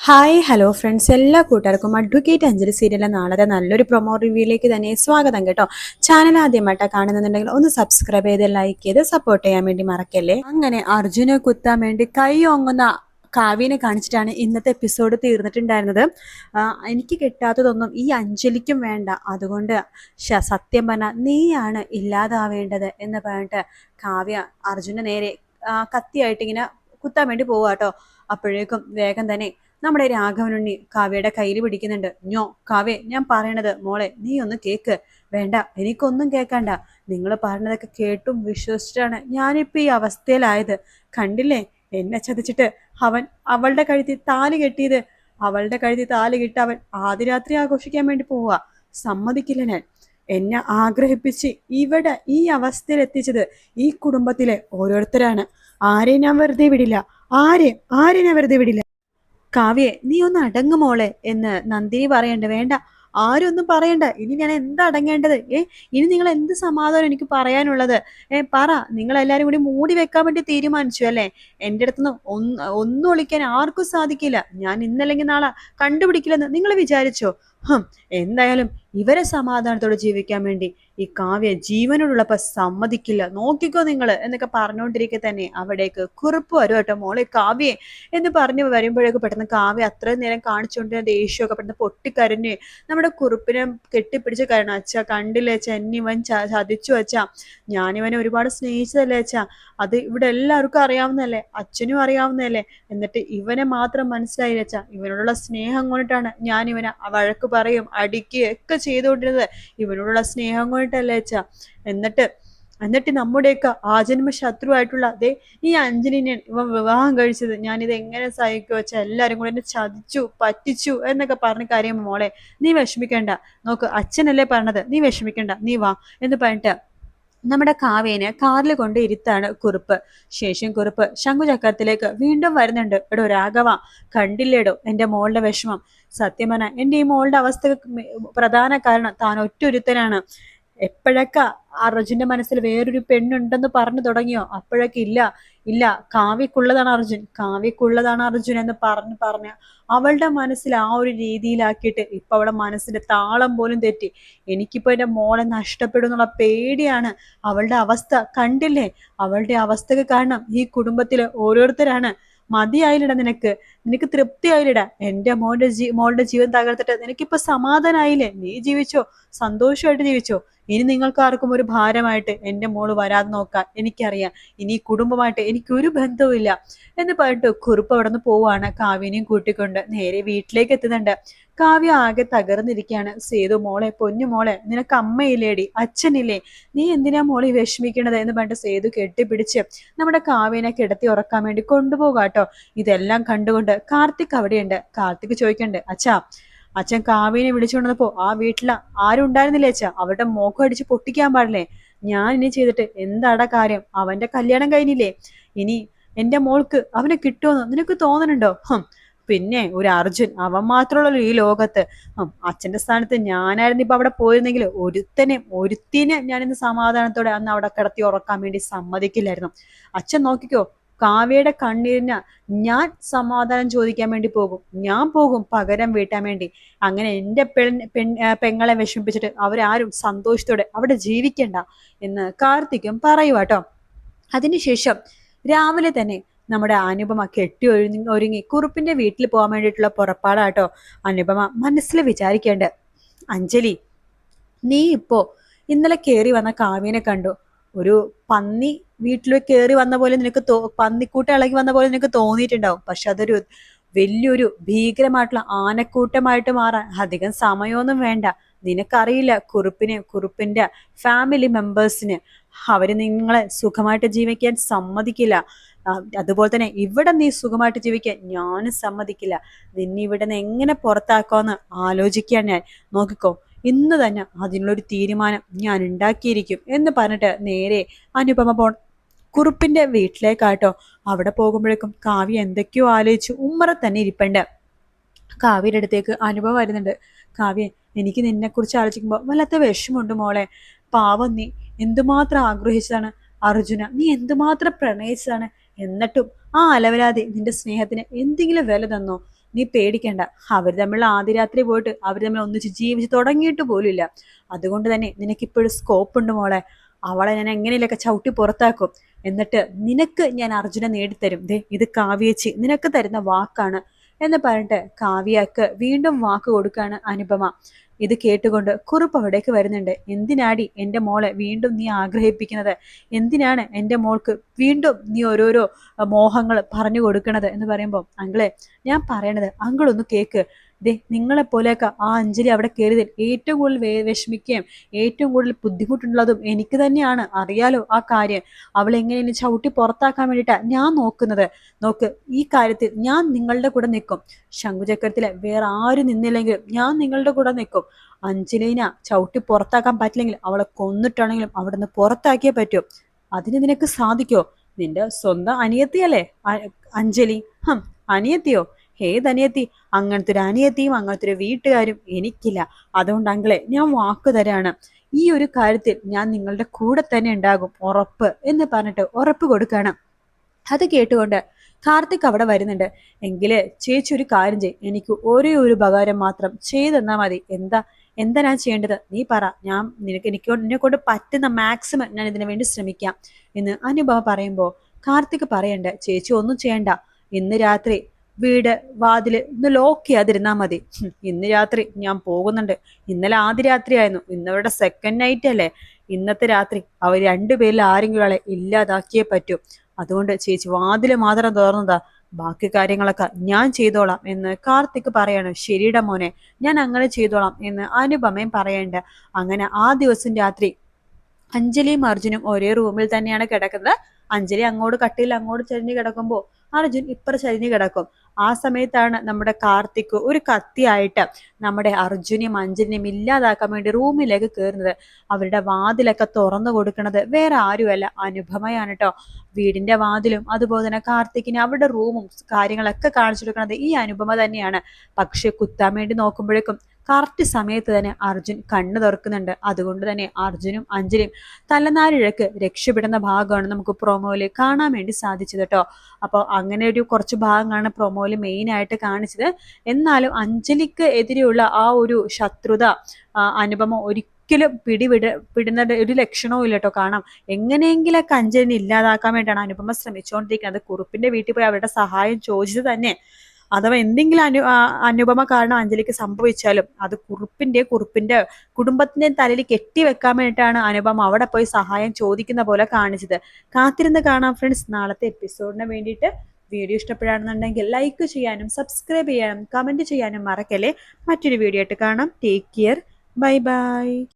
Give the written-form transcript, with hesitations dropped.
Hi hello friends, എല്ലാ കൂട്ടുകാർക്കും advocate Anjali സീരിയലിലെ നാളത്തെ നല്ലൊരു പ്രൊമോ റിവ്യൂയിലേക്ക് തന്നെ സ്വാഗതം കേട്ടോ. ചാനൽ ആദ്യമായിട്ടാണ് കാണുന്നുണ്ടെങ്കിൽ ഒന്ന് സബ്സ്ക്രൈബ് ചെയ്ത് ലൈക്ക് ചെയ്ത് സപ്പോർട്ട് ചെയ്യാൻ വേണ്ടി മറക്കല്ലേ. അങ്ങനെ അർജുനെ കുത്താൻ വേണ്ടി കൈ ഓങ്ങുന്ന കാവ്യനെ കാണിച്ചിട്ടാണ് ഇന്നത്തെ എപ്പിസോഡ് തീർന്നിട്ടുണ്ടായിരുന്നത്. എനിക്ക് കിട്ടാത്തതൊന്നും ഈ അഞ്ജലിക്കും വേണ്ട, അതുകൊണ്ട് സത്യം പറഞ്ഞാൽ നീയാണ് ഇല്ലാതാവേണ്ടത് എന്ന് പറഞ്ഞിട്ട് കാവ്യ അർജുന നേരെ കത്തിയായിട്ട് ഇങ്ങനെ കുത്താൻ വേണ്ടി പോവാട്ടോ. അപ്പോഴേക്കും വേഗം തന്നെ നമ്മുടെ രാഘവനുണ്ണി കാവ്യയുടെ കയ്യിൽ പിടിക്കുന്നുണ്ട്. കാവ്യ, ഞാൻ പറയണത് മോളെ നീ ഒന്ന് കേക്ക്. വേണ്ട, എനിക്കൊന്നും കേൾക്കണ്ട. നിങ്ങൾ പറഞ്ഞതൊക്കെ കേട്ടും വിശ്വസിച്ചിട്ടാണ് ഞാനിപ്പോ ഈ അവസ്ഥയിലായത്. കണ്ടില്ലേ, എന്നെ ചതിച്ചിട്ട് അവളുടെ കഴുത്തിൽ താലി കെട്ടിയത്. അവളുടെ കഴുത്തിൽ താലി കിട്ട അവൻ ആദ്യരാത്രി ആഘോഷിക്കാൻ വേണ്ടി പോവുക. സമ്മതിക്കില്ല ഞാൻ. എന്നെ ആഗ്രഹിപ്പിച്ച് ഇവിടെ ഈ അവസ്ഥയിൽ എത്തിച്ചത് ഈ കുടുംബത്തിലെ ഓരോരുത്തരാണ്. ആരെയും ഞാൻ വെറുതെ വിടില്ല. ആരെയും ഞാൻ വെറുതെ വിടില്ല. കാവ്യെ, നീ ഒന്ന് അടങ്ങു മോളെ എന്ന് നന്ദിനി പറയണ്ട. വേണ്ട, ആരൊന്നും പറയണ്ട. ഇനി ഞാൻ എന്താ അടങ്ങേണ്ടത്? ഇനി നിങ്ങൾ എന്ത് സമാധാനം എനിക്ക് പറയാനുള്ളത്? പറ. നിങ്ങൾ എല്ലാരും കൂടി മൂടി വെക്കാൻ വേണ്ടി തീരുമാനിച്ചു അല്ലേ? എൻ്റെ അടുത്തുനിന്ന് ഒന്നും ഒളിക്കാൻ ആർക്കും സാധിക്കില്ല. ഞാൻ ഇന്നല്ലെങ്കിൽ നാളെ കണ്ടുപിടിക്കില്ലെന്ന് നിങ്ങൾ വിചാരിച്ചോ? എന്തായാലും ഇവരെ സമാധാനത്തോടെ ജീവിക്കാൻ വേണ്ടി ഈ കാവ്യ ജീവനോടുള്ളപ്പോ സമ്മതിക്കില്ല. നോക്കിക്കോ നിങ്ങൾ എന്നൊക്കെ പറഞ്ഞുകൊണ്ടിരിക്കെ തന്നെ അവിടേക്ക് കുറിപ്പ് വരും കേട്ടോ. മോളെ കാവ്യെ എന്ന് പറഞ്ഞു വരുമ്പോഴേക്ക് പെട്ടെന്ന് കാവ്യ അത്രയും നേരം കാണിച്ചുകൊണ്ടിരുന്ന ദേഷ്യമൊക്കെ പെട്ടെന്ന് പൊട്ടിക്കരഞ്ഞ് നമ്മുടെ കുറിപ്പിനെ കെട്ടിപ്പിടിച്ച് കരണം. അച്ഛാ, കണ്ടില്ലേ അച്ഛാ, എന്നിവൻ ചതിച്ചു അച്ഛാ. ഞാനിവനെ ഒരുപാട് സ്നേഹിച്ചതല്ലേ അച്ഛാ. അത് ഇവിടെ എല്ലാവർക്കും അറിയാവുന്നതല്ലേ, അച്ഛനും അറിയാവുന്നതല്ലേ. എന്നിട്ട് ഇവനെ മാത്രം മനസ്സിലായില്ല അച്ഛാ. ഇവനോടുള്ള സ്നേഹം കൊണ്ടിട്ടാണ് ഞാൻ ഇവനെ വഴക്ക് പറയും അടിക്കുകയും ഒക്കെ ചെയ്തുകൊണ്ടിരുന്നത്. ഇവനോടുള്ള സ്നേഹം കൊണ്ടിട്ടല്ലേ അച്ഛാ. എന്നിട്ട് നമ്മുടെയൊക്കെ ആജന്മ ശത്രുവായിട്ടുള്ള അതേ ഈ അഞ്ജലിനെ ഇവൻ വിവാഹം കഴിച്ചത്. ഞാനിത് എങ്ങനെ സഹിക്കുക വെച്ചാൽ എല്ലാരും കൂടെ എന്നെ ചതിച്ചു പറ്റിച്ചു എന്നൊക്കെ പറഞ്ഞ കാര്യം. മോളെ, നീ വിഷമിക്കണ്ട. നോക്ക്, അച്ഛനല്ലേ പറഞ്ഞത്, നീ വിഷമിക്കണ്ട, നീ വാ എന്ന് പറഞ്ഞിട്ട് നമ്മുടെ കാവേനെ കാറിൽ കൊണ്ട് ഇരുത്താണ് കുറുപ്പ്. ശേഷം കുറുപ്പ് ശംഖുചക്രത്തിലേക്ക് വീണ്ടും വരുന്നുണ്ട്. എടോ രാഘവ, കണ്ടില്ലേടോ എൻ്റെ മോളുടെ വിഷമം. സത്യം പറഞ്ഞാൽ എൻ്റെ ഈ മോളുടെ അവസ്ഥ പ്രധാന കാരണം താൻ ഒറ്റൊരുത്തനാണ്. എപ്പോഴൊക്കെ അർജുന്റെ മനസ്സിൽ വേറൊരു പെണ്ണുണ്ടെന്ന് പറഞ്ഞു തുടങ്ങിയോ അപ്പോഴൊക്കെ ഇല്ല കാവ്യക്കുള്ളതാണ് അർജുൻ എന്ന് പറഞ്ഞ് അവളുടെ മനസ്സിൽ ആ ഒരു രീതിയിലാക്കിയിട്ട് ഇപ്പൊ അവളുടെ മനസ്സിന്റെ താളം പോലും തെറ്റി. എനിക്കിപ്പോ എൻ്റെ മോളെ നഷ്ടപ്പെടും എന്നുള്ള പേടിയാണ്. അവളുടെ അവസ്ഥ കണ്ടില്ലേ? അവളുടെ അവസ്ഥക്ക് കാരണം ഈ കുടുംബത്തിലെ ഓരോരുത്തരാണ്. മതിയായില്ലട നിനക്ക് തൃപ്തിയായില്ലട. എൻ്റെ മോളുടെ ജീവൻ തകർത്തിട്ട് നിനക്കിപ്പോ സമാധാനായില്ലേ? നീ ജീവിച്ചോ, സന്തോഷമായിട്ട് ജീവിച്ചോ. ഇനി നിങ്ങൾക്ക് ആർക്കും ഒരു ഭാരമായിട്ട് എൻ്റെ മോള് വരാതെ നോക്കാൻ എനിക്കറിയാം. ഇനി കുടുംബമായിട്ട് എനിക്കൊരു ബന്ധവും ഇല്ല എന്ന് പറഞ്ഞിട്ട് കുറുപ്പ് അവിടെ നിന്ന് പോവാണ്. കാവ്യനെയും കൂട്ടിക്കൊണ്ട് നേരെ വീട്ടിലേക്ക് എത്തുന്നുണ്ട്. കാവ്യ ആകെ തകർന്നിരിക്കുകയാണ്. സേതു, മോളെ, പൊന്നു മോളെ, നിനക്ക് അമ്മയില്ലേടി, അച്ഛനില്ലേ? നീ എന്തിനാ മോളെ വിഷമിക്കണത് എന്ന് പറഞ്ഞിട്ട് സേതു കെട്ടിപ്പിടിച്ച് നമ്മുടെ കാവ്യനെ കിടത്തി ഉറക്കാൻ വേണ്ടി കൊണ്ടുപോകാട്ടോ. ഇതെല്ലാം കണ്ടുകൊണ്ട് കാർത്തിക് അവിടെയുണ്ട്. കാർത്തിക് ചോദിക്കണ്ട്, അച്ഛൻ കാവ്യനെ വിളിച്ചുകൊണ്ടപ്പോ ആ വീട്ടില് ആരും ഉണ്ടായിരുന്നില്ലേ അച്ഛാ? അവരുടെ മോക്കം അടിച്ച് പൊട്ടിക്കാൻ പാടില്ലേ? ഞാൻ ഇനി ചെയ്തിട്ട് എന്താടാ കാര്യം? അവന്റെ കല്യാണം കഴിഞ്ഞില്ലേ? ഇനി എന്റെ മോൾക്ക് അവനെ കിട്ടുമെന്ന് നിനക്ക് തോന്നണുണ്ടോ? പിന്നെ ഒരു അർജുൻ, അവൻ മാത്രമുള്ളല്ലോ ഈ ലോകത്ത്. അച്ഛന്റെ സ്ഥാനത്ത് ഞാനായിരുന്നു ഇപ്പൊ അവിടെ പോയിരുന്നെങ്കിൽ ഒരുത്തിനെ ഞാനിന്ന് സമാധാനത്തോടെ അന്ന് അവിടെ കിടത്തി ഉറക്കാൻ വേണ്ടി സമ്മതിക്കില്ലായിരുന്നു. അച്ഛൻ നോക്കിക്കോ, കാവ്യയുടെ കണ്ണീരിന് ഞാൻ സമാധാനം ചോദിക്കാൻ വേണ്ടി ഞാൻ പോകും പകരം വീട്ടാൻ വേണ്ടി. അങ്ങനെ എൻ്റെ പെങ്ങളെ വിഷമിപ്പിച്ചിട്ട് അവരാരും സന്തോഷത്തോടെ അവിടെ ജീവിക്കണ്ട എന്ന് കാർത്തിക്കും പറയുവാട്ടോ. അതിനുശേഷം രാവിലെ തന്നെ നമ്മുടെ അനുപമ ഒരുങ്ങി കുറുപ്പിന്റെ വീട്ടിൽ പോകാൻ വേണ്ടിയിട്ടുള്ള പുറപ്പാടാട്ടോ. അനുപമ മനസ്സിൽ വിചാരിക്കേണ്ട, അഞ്ജലി, നീ ഇന്നലെ കയറി വന്ന കാവ്യനെ കണ്ടു. ഒരു പന്നി വീട്ടിൽ കയറി വന്ന പോലെ നിനക്ക് പന്നിക്കൂട്ടം ഇളകി വന്ന പോലെ നിനക്ക് തോന്നിയിട്ടുണ്ടാവും. പക്ഷെ അതൊരു വലിയൊരു ഭീകരമായിട്ടുള്ള ആനക്കൂട്ടമായിട്ട് മാറാൻ അധികം സമയമൊന്നും വേണ്ട. നിനക്കറിയില്ല കുറുപ്പിന്റെ ഫാമിലി മെമ്പേഴ്സിന് അവര് നിങ്ങളെ സുഖമായിട്ട് ജീവിക്കാൻ സമ്മതിക്കില്ല. അതുപോലെ തന്നെ ഇവിടെ നീ സുഖമായിട്ട് ജീവിക്കാൻ ഞാനും സമ്മതിക്കില്ല. നിന്നെ ഇവിടെ നിന്ന് എങ്ങനെ പുറത്താക്കാമെന്ന് ആലോചിക്കാൻ ഞാൻ. നോക്കിക്കോ, ഇന്ന് തന്നെ അതിനുള്ളൊരു തീരുമാനം ഞാൻ ഉണ്ടാക്കിയിരിക്കും എന്ന് പറഞ്ഞിട്ട് നേരെ അനുപമ കുറുപ്പിന്റെ വീട്ടിലേക്കാട്ടോ. അവിടെ പോകുമ്പോഴേക്കും കാവ്യ എന്തൊക്കെയോ ആലോചിച്ച് ഉമ്മറ തന്നെ ഇരിപ്പുണ്ട്. കാവ്യയുടെ അടുത്തേക്ക് അനുഭവം വരുന്നുണ്ട്. കാവ്യ, എനിക്ക് നിന്നെക്കുറിച്ച് ആലോചിക്കുമ്പോൾ വല്ലാത്ത വിഷമുണ്ട് മോളെ. പാവം, നീ എന്തുമാത്രം ആഗ്രഹിച്ചതാണ് അർജുന, നീ എന്തുമാത്രം പ്രണയിച്ചതാണ്. എന്നിട്ടും ആ അലവലാതെ നിന്റെ സ്നേഹത്തിന് എന്തെങ്കിലും വില തന്നോ? നീ പേടിക്കണ്ട. അവർ തമ്മിലുള്ള ആദ്യ രാത്രി പോയിട്ട് അവർ തമ്മിൽ ഒന്നിച്ച് ജീവിച്ച് തുടങ്ങിയിട്ട് പോലുമില്ല. അതുകൊണ്ട് തന്നെ നിനക്കിപ്പോഴും സ്കോപ്പ് ഉണ്ട് മോളെ. അവളെ ഞാൻ എങ്ങനെയൊക്കെ ചവിട്ടി പുറത്താക്കും. എന്നിട്ട് നിനക്ക് ഞാൻ അർജുനെ നേടിത്തരും. ദേ ഇത് കാവ്യേച്ചി നിനക്ക് തരുന്ന വാക്കാണ് എന്ന് പറഞ്ഞിട്ട് കാവ്യക്ക് വീണ്ടും വാക്ക് കൊടുക്കാണ് അനുപമ. ഇത് കേട്ടുകൊണ്ട് കുറുപ്പ് അവിടേക്ക് വരുന്നുണ്ട്. എന്തിനാടി എൻ്റെ മോളെ വീണ്ടും നീ ആഗ്രഹിപ്പിക്കുന്നത്? എന്തിനാണ് എൻ്റെ മോൾക്ക് വീണ്ടും നീ ഓരോരോ മോഹങ്ങൾ പറഞ്ഞു കൊടുക്കണത് എന്ന് പറയുമ്പോൾ, അങ്കിളെ ഞാൻ പറയണത് അങ്കിൾ ഒന്ന് കേക്ക്. ദേ നിങ്ങളെപ്പോലെയൊക്കെ ആ അഞ്ജലി അവിടെ കയറിയതിൽ ഏറ്റവും കൂടുതൽ വിഷമിക്കുകയും ഏറ്റവും കൂടുതൽ ബുദ്ധിമുട്ടുള്ളതും എനിക്ക് തന്നെയാണ്. അറിയാലോ ആ കാര്യം. അവളെങ്ങനെ ചവിട്ടി പുറത്താക്കാൻ വേണ്ടിയിട്ടാണ് ഞാൻ നോക്കുന്നത്. നോക്ക്, ഈ കാര്യത്തിൽ ഞാൻ നിങ്ങളുടെ കൂടെ നിൽക്കും. ശംഖുചക്രത്തിലെ വേറെ ആരും നിന്നില്ലെങ്കിലും ഞാൻ നിങ്ങളുടെ കൂടെ നിൽക്കും. അഞ്ജലിനെ ചവിട്ടി പുറത്താക്കാൻ പറ്റില്ലെങ്കിൽ അവളെ കൊന്നിട്ടാണെങ്കിലും അവിടെ നിന്ന് പുറത്താക്കിയേ പറ്റൂ. അതിന് നിനക്ക് സാധിക്കോ? നിന്റെ സ്വന്തം അനിയത്തിയല്ലേ അഞ്ജലി? അനിയത്തിയോ? ഏതനിയത്തി? അങ്ങനത്തെ ഒരു അനിയത്തിയും അങ്ങനത്തെ ഒരു വീട്ടുകാരും എനിക്കില്ല. അതുകൊണ്ട് അങ്കിളെ ഞാൻ വാക്ക് തരാണ്, ഈ ഒരു കാര്യത്തിൽ ഞാൻ നിങ്ങളുടെ കൂടെ തന്നെ ഉണ്ടാകും, ഉറപ്പ് എന്ന് പറഞ്ഞിട്ട് ഉറപ്പ് കൊടുക്കണം. അത് കേട്ടുകൊണ്ട് കാർത്തിക് അവിടെ വരുന്നുണ്ട്. എങ്കില് ചേച്ചി ഒരു കാര്യം ചെയ്യും, എനിക്ക് ഒരേ ഒരു ഉപകാരം മാത്രം ചെയ്തെന്നാ മതി. എന്താ ഞാൻ ചെയ്യേണ്ടത്? നീ പറ. എന്നെ കൊണ്ട് പറ്റുന്ന മാക്സിമം ഞാൻ ഇതിനു വേണ്ടി ശ്രമിക്കാം എന്ന് അനുഭവ പറയുമ്പോൾ കാർത്തിക് പറയണ്ട, ചേച്ചി ഒന്നും ചെയ്യണ്ട. ഇന്ന് രാത്രി വീട് വാതില് ഒന്ന് ലോക്ക് ചെയ്യാതിരുന്നാ മതി. ഇന്ന് രാത്രി ഞാൻ പോകുന്നുണ്ട്. ഇന്നലെ ആദ്യ രാത്രി ആയിരുന്നു, ഇന്നവരുടെ സെക്കൻഡ് നൈറ്റ് അല്ലേ. ഇന്നത്തെ രാത്രി അവർ രണ്ടുപേരിൽ ആരെങ്കിലും ആളെ ഇല്ലാതാക്കിയേ പറ്റൂ. അതുകൊണ്ട് ചേച്ചി വാതില് മാത്രം തുറന്നതാ, ബാക്കി കാര്യങ്ങളൊക്കെ ഞാൻ ചെയ്തോളാം എന്ന് കാർത്തിക് പറയാണ്. ശരിയുടെ മോനെ, ഞാൻ അങ്ങനെ ചെയ്തോളാം എന്ന് അനുപമയും പറയണ്ട. അങ്ങനെ ആ ദിവസം രാത്രി അഞ്ജലിയും അർജുനും ഒരേ റൂമിൽ തന്നെയാണ് കിടക്കുന്നത്. അഞ്ജലി അങ്ങോട്ട് കട്ടിൽ അങ്ങോട്ട് ചരിഞ്ഞ് കിടക്കുമ്പോൾ അർജുൻ ഇപ്പുറ ചരിഞ്ഞ് കിടക്കും. ആ സമയത്താണ് നമ്മുടെ കാർത്തിക് ഒരു കത്തിയായിട്ട് നമ്മുടെ അർജുനെയും അഞ്ജലിനെയും ഇല്ലാതാക്കാൻ വേണ്ടി റൂമിലേക്ക് കയറുന്നത്. അവരുടെ വാതിലൊക്കെ തുറന്നു കൊടുക്കുന്നത് വേറെ ആരുമല്ല, അനുപമയാണ് കേട്ടോ. വീടിന്റെ വാതിലും അതുപോലെ തന്നെ കാർത്തിക്കിന് അവരുടെ റൂമും കാര്യങ്ങളൊക്കെ കാണിച്ചു കൊടുക്കുന്നത് ഈ അനുപമ തന്നെയാണ്. പക്ഷെ കുത്താൻ വേണ്ടി നോക്കുമ്പോഴേക്കും കറക്റ്റ് സമയത്ത് തന്നെ അർജുൻ കണ്ണു തുറക്കുന്നുണ്ട്. അതുകൊണ്ട് തന്നെ അർജുനും അഞ്ജലിയും തലനാരിഴക്ക് രക്ഷപ്പെടുന്ന ഭാഗമാണ് നമുക്ക് പ്രൊമോയിൽ കാണാൻ വേണ്ടി സാധിച്ചത് കേട്ടോ. അപ്പോൾ അങ്ങനെ ഒരു കുറച്ച് ഭാഗങ്ങളാണ് പ്രൊമോയിൽ മെയിൻ ആയിട്ട് കാണിച്ചത്. എന്നാലും അഞ്ജലിക്ക് എതിരെയുള്ള ആ ഒരു ശത്രുത അനുപമ ഒരിക്കലും പിടുന്ന ഒരു ലക്ഷണവും ഇല്ല കേട്ടോ. കാണാം എങ്ങനെയെങ്കിലൊക്കെ അഞ്ജലിനെ ഇല്ലാതാക്കാൻ വേണ്ടിയാണ് അനുപമ ശ്രമിച്ചുകൊണ്ടിരിക്കുന്നത്. കുറുപ്പിന്റെ വീട്ടിൽ പോയി അവരുടെ സഹായം ചോദിച്ചത് തന്നെ. അഥവാ എന്തെങ്കിലും അനുപമ കാരണം അഞ്ജലിക്ക് സംഭവിച്ചാലും അത് കുറുപ്പിന്റെ കുടുംബത്തിന്റെ തലയിൽ കെട്ടിവെക്കാൻ വേണ്ടിയിട്ടാണ് അനുപമ അവിടെ പോയി സഹായം ചോദിക്കുന്ന പോലെ കാണിച്ചത്. കാത്തിരുന്ന് കാണാം ഫ്രണ്ട്സ് നാളത്തെ എപ്പിസോഡിന് വേണ്ടിയിട്ട്. വീഡിയോ ഇഷ്ടപ്പെടുകയാണെന്നുണ്ടെങ്കിൽ ലൈക്ക് ചെയ്യാനും സബ്സ്ക്രൈബ് ചെയ്യാനും കമന്റ് ചെയ്യാനും മറക്കല്ലേ. മറ്റൊരു വീഡിയോ ആയിട്ട് കാണാം. Take care. Bye bye.